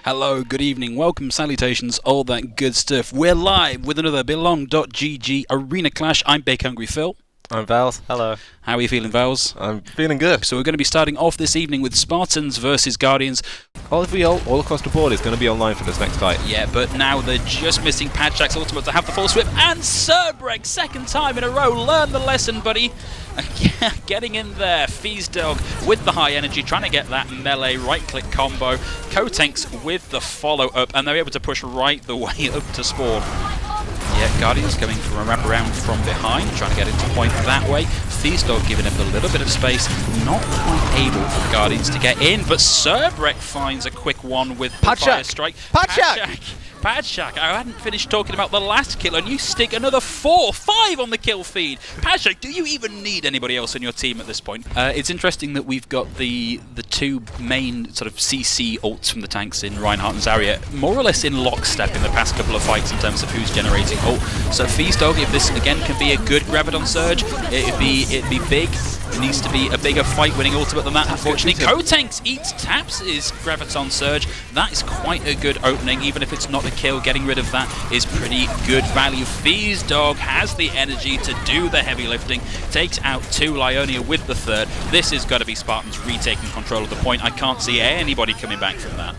Hello, good evening, welcome, salutations, all that good stuff. We're live with another Belong.gg Arena Clash. I'm Big Hungry Phil. I'm Vals. Hello. How are you feeling, Vals? I'm feeling good. So we're going to be starting off this evening with Spartans versus Guardians. All across the board is going to be online for this next fight. Yeah, but now they're just missing Padshak's ultimate to have the full sweep, and Cerbrek, second time in a row, learn the lesson, buddy. Getting in there, Dog with the high energy, trying to get that melee right-click combo. Kotanks with the follow-up, and they're able to push right the way up to spawn. Yeah, Guardians coming from a wraparound from behind, trying to get into point that way. Dog giving him a little bit of space, not quite able for the Guardians to get in, but Cerbrek finds a quick one with the fire strike. Padshak, I hadn't finished talking about the last kill, and you stick another 4-5 on the kill feed. Padshak, do you even need anybody else in your team at this point? It's interesting that we've got the two main sort of CC ults from the tanks in Reinhardt and Zarya, more or less in lockstep in the past couple of fights in terms of who's generating ult. So Dog, if this again can be a good Graviton Surge, it'd be big. It needs to be a bigger fight-winning ultimate than that, unfortunately. Kotanks eats taps his Graviton Surge. That is quite a good opening, even if it's not a kill. Getting rid of that is pretty good value. Dog has the energy to do the heavy lifting. Takes out two, Lionia with the third. This has got to be Spartans retaking control of the point. I can't see anybody coming back from that.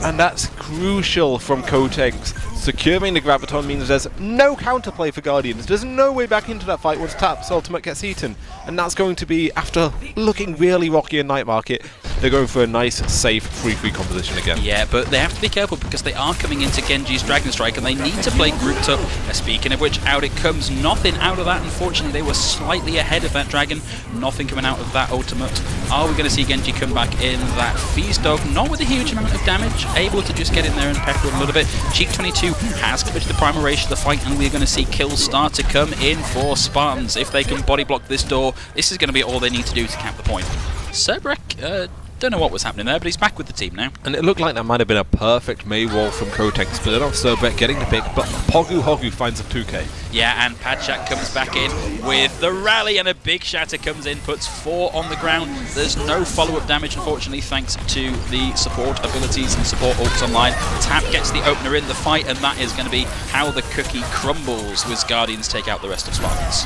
And that's crucial from Kotanks. Securing the Graviton means there's no counterplay for Guardians. There's no way back into that fight once Tap's ultimate gets eaten. And that's going to be, after looking really rocky in Night Market, they're going for a nice, safe, free composition again. Yeah, but they have to be careful because they are coming into Genji's Dragon Strike and they need to play grouped up. Speaking of which, out it comes. Nothing out of that, unfortunately. They were slightly ahead of that Dragon. Nothing coming out of that ultimate. Are we going to see Genji come back in that Dog? Not with a huge amount of damage. Able to just get in there and peck with a little bit. Cheek 22 has committed the primary ratio of the fight, and we're going to see kills start to come in for Spartans. If they can body block this door, this is going to be all they need to do to cap the point. Cerbrek, don't know what was happening there, but he's back with the team now. And it looked like that might have been a perfect May wall from Kotanks, but then off Cerbrek getting the pick, but Hogu finds a 2k. Yeah, and Padshak comes back in with the rally, and a big shatter comes in, puts 4 on the ground. There's no follow-up damage, unfortunately, thanks to the support abilities and support ults online. Tap gets the opener in the fight, and that is going to be how the cookie crumbles with Guardians take out the rest of Spartans.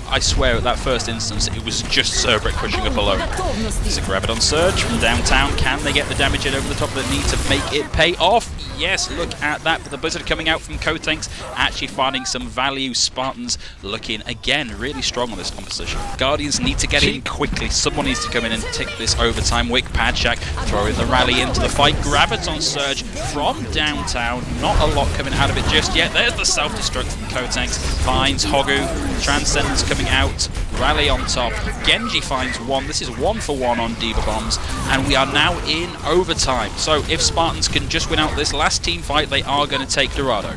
I swear at that first instance it was just Cerbrek pushing up alone. It's a Graviton Surge from downtown. Can they get the damage in over the top of the knee to make it pay off? Yes, look at that. But the Blizzard coming out from Kotanks, actually finding some value. Spartans looking again really strong on this composition. Guardians need to get in quickly. Someone needs to come in and tick this overtime. Wick, Padshak throwing the rally into the fight. Graviton Surge from downtown. Not a lot coming out of it just yet. There's the self-destruct from Kotanks. Finds Hogu. Transcendence coming out. Rally on top. Genji finds one. This is 1-for-1 on Diva Bombs. And we are now in overtime. So if Spartans can just win out this last team fight, they are going to take Dorado.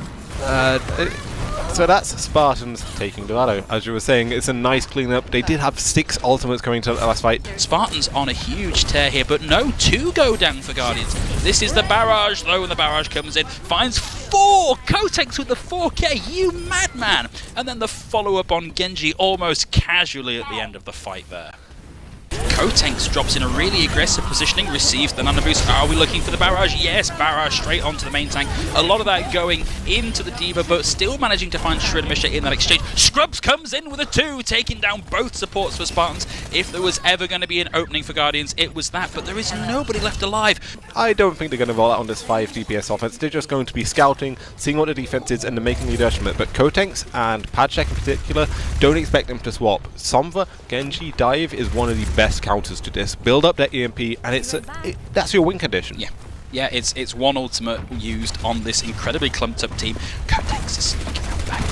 So that's Spartans taking Dorado. As you were saying, it's a nice clean-up. They did have 6 ultimates coming to the last fight. Spartans on a huge tear here, but no 2 go down for Guardians. This is the barrage, though, and the barrage comes in. Finds 4! Kotanks with the 4k, you madman! And then the follow-up on Genji almost casually at the end of the fight there. Kotanks drops in a really aggressive positioning, receives the nano boost. Are we looking for the barrage? Yes, barrage straight onto the main tank. A lot of that going into the Diva, but still managing to find Shredmisha in that exchange. Scrubs comes in with a 2, taking down both supports for Spartans. If there was ever going to be an opening for Guardians, it was that, but there is nobody left alive. I don't think they're going to roll out on this 5 DPS offense. They're just going to be scouting, seeing what the defense is, and then making the adjustment. But Kotanks and Padshak in particular, don't expect them to swap. Sombra, Genji, Dive is one of the best counters to this. Build up that EMP, and that's your win condition. Yeah, it's one ultimate used on this incredibly clumped up team. Kotanks is looking out the back.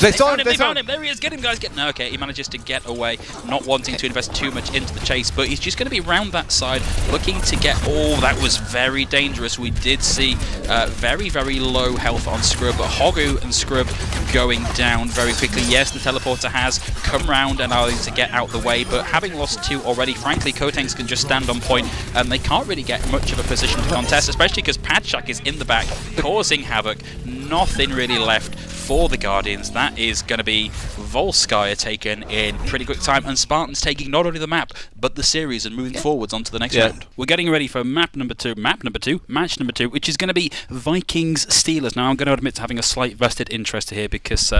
They found him. There he is. Get him, guys. No, okay, he manages to get away, not wanting to invest too much into the chase, but he's just going to be round that side, looking to get... Oh, that was very dangerous. We did see very, very low health on Scrub, but Hogu and Scrub going down very quickly. Yes, the teleporter has come round and allowed to get out the way, but having lost 2 already, frankly, Kotanks can just stand on point, and they can't really get much of a position to contest, especially because Padshak is in the back, causing havoc. Nothing really left for the Guardians. That is going to be Volskaya taken in pretty quick time, and Spartans taking not only the map, but the series and moving forwards onto the next round. We're getting ready for match number two, which is going to be Vikings Steelers. Now, I'm going to admit to having a slight vested interest here because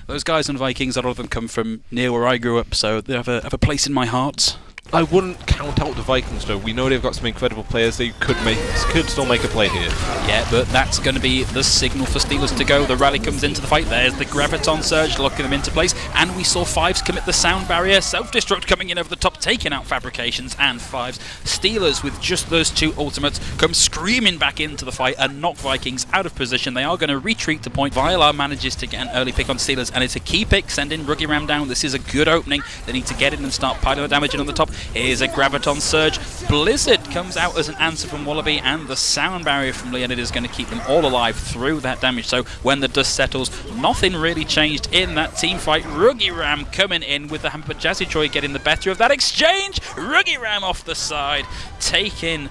those guys on Vikings, a lot of them come from near where I grew up, so they have a place in my heart. I wouldn't count out the Vikings though. We know they've got some incredible players. They could still make a play here. Yeah, but that's going to be the signal for Steelers to go. The rally comes into the fight. There's the Graviton Surge locking them into place. And we saw Fives commit the sound barrier. Self-destruct coming in over the top, taking out Fabrications and Fives. Steelers, with just those two ultimates, come screaming back into the fight and knock Vikings out of position. They are going to retreat to point. Vilar manages to get an early pick on Steelers, and it's a key pick, sending Ruggy Ram down. This is a good opening. They need to get in and start piling the damage in on the top. Here's a Graviton Surge. Blizzard comes out as an answer from Wallaby, and the sound barrier from Leonid is going to keep them all alive through that damage. So when the dust settles, nothing really changed in that team fight. Ruggy Ram coming in with the hamper. Jazzy Choi getting the better of that exchange. Ruggy Ram off the side, taking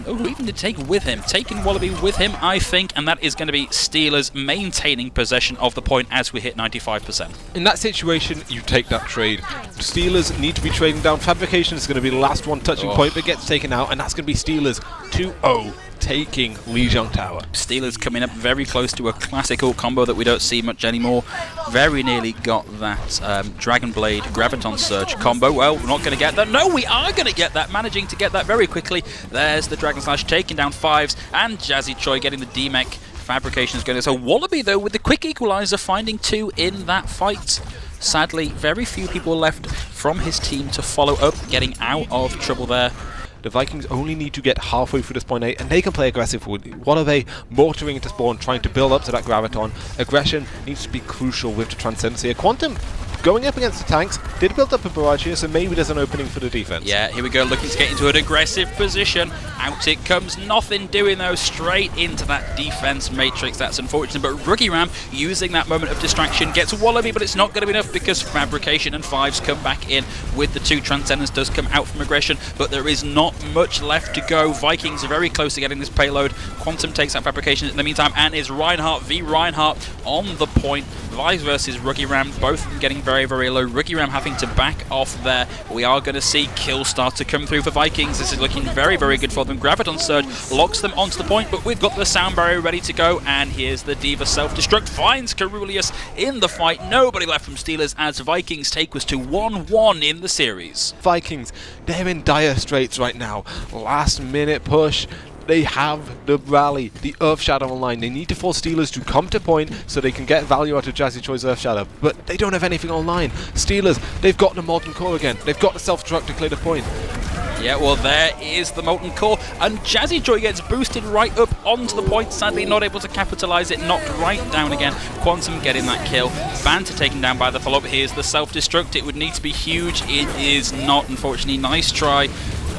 who even did take with him? Taking Wallaby with him, I think, and that is going to be Steelers maintaining possession of the point as we hit 95%. In that situation, you take that trade. Steelers need to be trading down. Fabrication is going to be the last one touching point, but gets taken out, and that's going to be Steelers 2-0. Taking Lijiang Tower. Steelers coming up very close to a classical combo that we don't see much anymore. Very nearly got that Dragon Blade Graviton Surge combo. Well, we're not going to get that. No, we are going to get that. Managing to get that very quickly. There's the Dragon Slash taking down Fives, and Jazzy Choi getting the D-Mech. Fabrication is going to... So Wallaby, though, with the quick equalizer, finding two in that fight. Sadly, very few people left from his team to follow up, getting out of trouble there. The Vikings only need to get halfway through this point 8, and they can play aggressive. What are they? Mortaring into spawn, trying to build up to that Graviton. Aggression needs to be crucial with the Transcendence here. Quantum, going up against the tanks, did build up a barrage here, so maybe there's an opening for the defense. Yeah, here we go, looking to get into an aggressive position. Out it comes, nothing doing though, straight into that defense matrix. That's unfortunate, but Ruggy Ram, using that moment of distraction, gets Wallaby, but it's not going to be enough because Fabrication and Fives come back in with the two. Transcendence does come out from aggression, but there is not much left to go. Vikings are very close to getting this payload. Quantum takes out Fabrication in the meantime, and is Reinhardt v Reinhardt on the point. Vice versus Ruggy Ram, both of them getting very, very low. Ruggy Ram having to back off there. We are going to see kills start to come through for Vikings. This is looking very, very good for them. Graviton Surge locks them onto the point, but we've got the sound barrier ready to go, and here's the Diva self-destruct. Finds Carulius in the fight. Nobody left from Steelers as Vikings take us to 1-1 in the series. Vikings, they're in dire straits right now. Last minute push. They have the rally, the Earth Shadow online. They need to force Steelers to come to point so they can get value out of Jazzy Choi's Earth Shadow, but they don't have anything online. Steelers, they've got the Molten Core again. They've got the self-destruct to clear the point. Yeah, well, there is the Molten Core, and Jazzy Joy gets boosted right up onto the point. Sadly, not able to capitalize it, knocked right down again. Quantum getting that kill. Banter taken down by the follow-up. Here's the self-destruct. It would need to be huge. It is not, unfortunately. Nice try.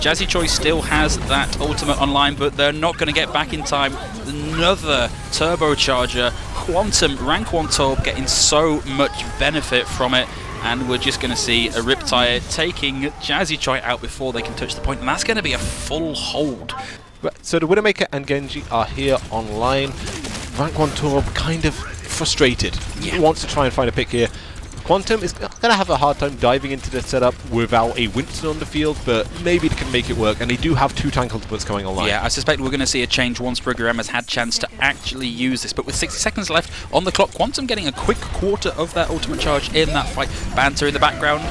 Jazzy Choi still has that ultimate online, but they're not going to get back in time. Another turbocharger. Quantum, rank 1 Torb getting so much benefit from it, and we're just going to see a Riptire taking Jazzy Choi out before they can touch the point, and that's going to be a full hold. So the Widowmaker and Genji are here online. Rank 1 Torb kind of frustrated. Yeah. He wants to try and find a pick here. Quantum is going to have a hard time diving into the setup without a Winston on the field, but maybe they can make it work, and they do have 2 tank ultimates coming online. Yeah, I suspect we're going to see a change once Bruggeram has had chance to actually use this, but with 60 seconds left on the clock, Quantum getting a quick quarter of that ultimate charge in that fight. Banter in the background,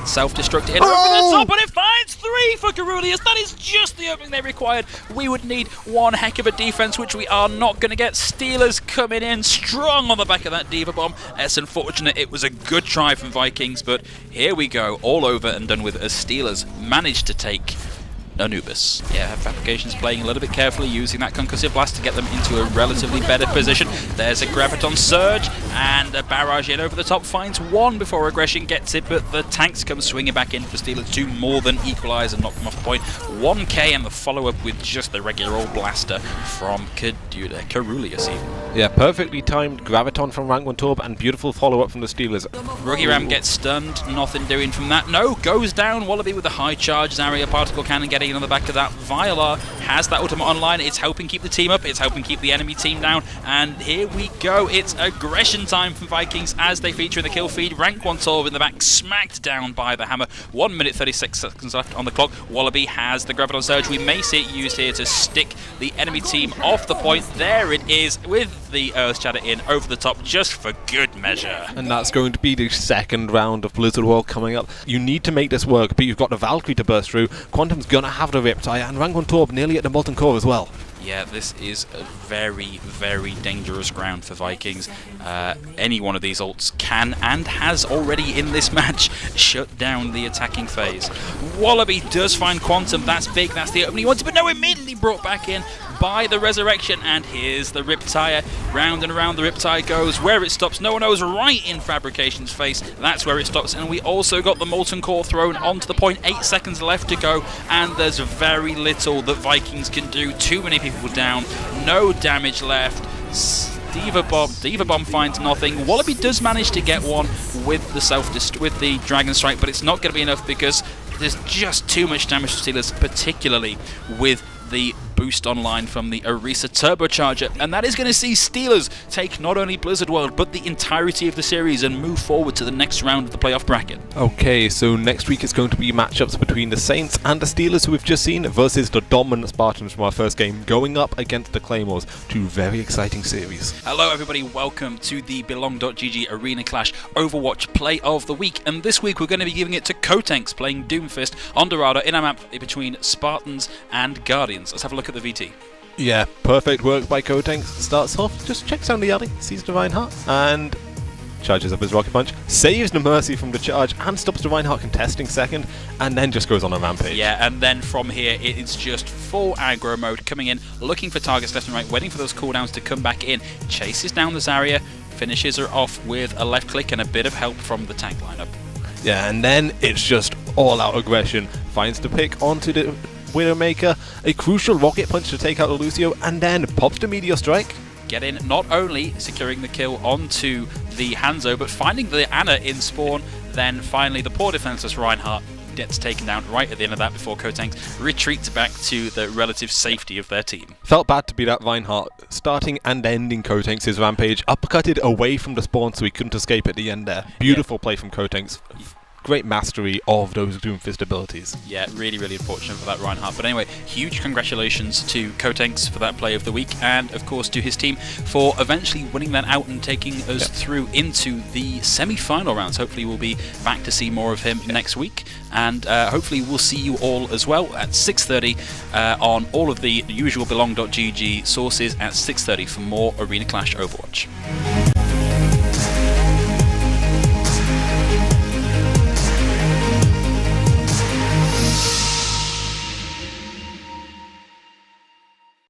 self-destruct in over the top, and it finds 3 for Carulius. That is just the opening they required. We would need one heck of a defense, which we are not going to get. Steelers coming in strong on the back of that Diva Bomb. It's unfortunate. It was a good try from Vikings, but here we go, all over and done with as Steelers managed to take Anubis. Yeah, Fabrication's playing a little bit carefully, using that Concussive Blast to get them into a relatively better position. There's a Graviton Surge, and a barrage in over the top, finds 1 before Aggression gets it, but the tanks come swinging back in for Steelers to more than equalise and knock them off the point. 1k, and the follow-up with just the regular old blaster from Carulius even. Yeah, perfectly timed Graviton from rank 1 Torb, and beautiful follow-up from the Steelers. Ruggy Ram gets stunned, nothing doing from that. No, goes down. Wallaby with a high charge. Zarya Particle Cannon getting clean on the back of that. Viola has that ultimate online. It's helping keep the team up. It's helping keep the enemy team down. And here we go. It's aggression time for Vikings as they feature in the kill feed. Rank 1 Torb in the back, smacked down by the hammer. 1 minute 36 seconds left on the clock. Wallaby has the Graviton Surge. We may see it used here to stick the enemy team off the point. There it is with the Earth Shatter in over the top just for good measure. And that's going to be the second round of Blizzard World coming up. You need to make this work, but you've got the Valkyrie to burst through. Quantum's gonna have the Riptide, and Rank 1 Torb nearly at the Molten Core as well. Yeah, this is a very, very dangerous ground for Vikings. Any one of these ults can and has already in this match shut down the attacking phase. Wallaby does find Quantum. That's big. That's the opening he wanted, but no, immediately brought back in by the Resurrection. And here's the Riptire. Round and around the Riptire goes. Where it stops, no one knows. Right in Fabrication's face. That's where it stops. And we also got the Molten Core thrown onto the point. 8 seconds left to go. And there's very little that Vikings can do. Too many people down, no damage left. Diva Bomb finds nothing. Wallaby does manage to get one with the Dragon Strike, but it's not going to be enough because there's just too much damage to Steelers, particularly with the boost online from the Orisa Turbocharger, and that is going to see Steelers take not only Blizzard World but the entirety of the series and move forward to the next round of the playoff bracket. Okay, so next week it's going to be matchups between the Saints and the Steelers, who we've just seen, versus the dominant Spartans from our first game, going up against the Claymores. Two very exciting series. Hello everybody, welcome to the Belong.gg Arena Clash Overwatch Play of the Week, and this week we're going to be giving it to Kotanks playing Doomfist on Dorado in a map between Spartans and Guardians. Let's have a look at the VT. Yeah, perfect work by Kotanks. Starts off, just checks down the alley, sees the Reinhardt, and charges up his Rocket Punch, saves the Mercy from the charge, and stops the Reinhardt contesting second, and then just goes on a rampage. Yeah, and then from here, it's just full aggro mode, coming in, looking for targets left and right, waiting for those cooldowns to come back in, chases down the Zarya, finishes her off with a left click and a bit of help from the tank lineup. Yeah, and then it's just all-out aggression. Finds the pick onto the Widowmaker, a crucial Rocket Punch to take out Lucio, and then pops the Meteor Strike. Get in, not only securing the kill onto the Hanzo, but finding the Ana in spawn, then finally the poor defenseless Reinhardt gets taken down right at the end of that before Kotanks retreats back to the relative safety of their team. Felt bad to be that Reinhardt, starting and ending Kotanks' rampage, uppercutted away from the spawn so he couldn't escape at the end there. Beautiful play from Kotanks. Great mastery of those Doomfist abilities. Yeah, really, really unfortunate for that Reinhardt. But anyway, huge congratulations to Kotanks for that play of the week, and of course to his team for eventually winning that out and taking us through into the semi-final rounds. Hopefully we'll be back to see more of him next week, and hopefully we'll see you all as well at 6:30 on all of the usual Belong.gg sources at 6:30 for more Arena Clash Overwatch.